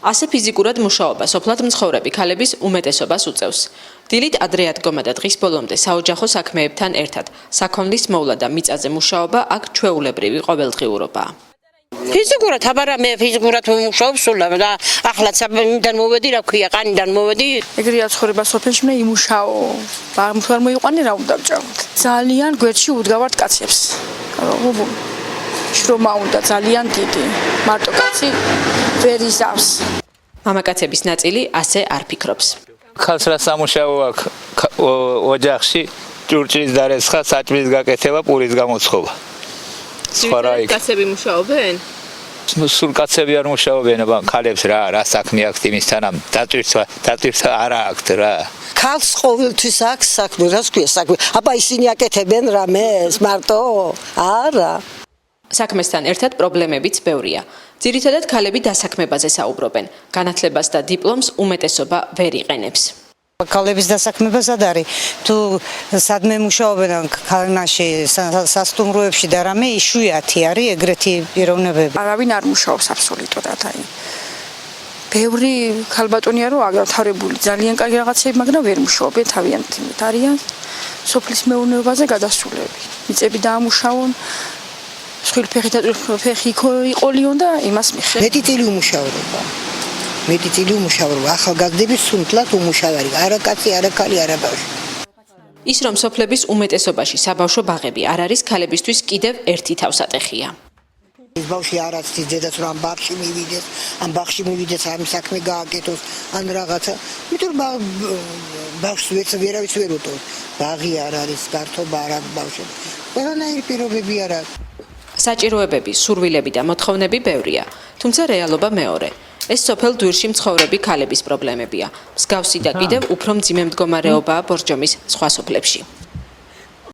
ასე ფიზიკურად მუშაობა სოფლად მცხოვრები ქალების უმეტესობას უწევს. დილით ადრე ადგომა და დღის ბოლომდე საოჯახო საქმეებთან ერთად საქონლის მოვლა და მიწაზე მუშაობა აქ ჩვეულებრივი ყოველდღიურობაა. ფიზიკურად, აბარა მე ფიზიკურად ვიმუშაობ სულამ და ახლა საერთოდ მოვედი, რა ქვია, ყანიდან მოვედი. ეგრეა ცხოვრება სოფელში, მე იმუშაო. არ მოიყვანე რა უნდა ვჭამოთ. ძალიან გვერდში უდგავართ კაცებს. შრომა უნდა ძალიან დიდი. მარტო კაცი ვერ იზავს. მამაკაცების ნაწილი ასე არ ფიქრობს. ხალხს რა სამუშაო აქვს ოჯახში, ჭურჭლის დარესხა, საჭმლის გაკეთება, პურის გამოცხობა. კაცები მუშაობენ? სულ კაცები არ მუშაობენ, ქალებს რა საქმე აქვს იმისთან, დატვირთვა არა აქვს რა. ქალს ყოველთვის აქვს საქმე, რა ქვია საქმე. აბა ისინი აკეთებენ რამეს, მარტო? არა. საქმესთან ერთად პრობლემებიც ბევრია. ძირითადად ქალები დასაქმებაზე საუბრობენ. განათლებას და დიპლომს უმეტესობა ვერ იყენებს. ქალების დასაქმებას არ არის. თუ სადმე მუშაობენ ქალნაში, სასტუმროებში და რამე იშვიათი არის ეგრეთი პიროვნებები. არავინ არ მუშაობს აბსოლუტურად აი. ბევრი ქალბატონია რომ აგრეთარებული ძალიან კარგი რაღაცები, მაგრამ ვერ მუშაობენ თავიანთ იმით. არიან სოფლის მეურნეობაზე გადასულები. მიწები დაამუშავონ. სხვილფეხი და წვრილფეხი იყოლიონ და იმას მიხე. მეტი წილი უმუშავრობა. მეტი წილი უმუშავრობა. ახალგაზრდები სუნთლად უმუშავარი. არა კაცი, არა ქალი, არა ბავშვი. ის რომ სოფლების უმეტესობაში საბავშვო ბაღები არ არის ქალებისთვის კიდევ ერთი თავსატეხია. ის ბავშვი არ აცდის დედას რომ ამ ბაღში მივიდეს, ამ ბაღში მივიდეს, ამ საქმე გააკეთოს, ან რაღაცა. იმიტომ რომ ბავშვს ვერავის ვერ უტოვს. ბაღი არ არის, გართობა არ აქვს ბავშვებს. ყველანაირი პირობები არ აქვს. საჭიროებები, სურვილები და მოთხოვნები ბევრია, თუმცა რეალობა მეორე. ეს სოფელ დვირში მცხოვრები ქალების პრობლემებია. მსგავსი და კიდევ უფრო მძიმე მდგომარეობაა ბორჯომის სხვა სოფლებში.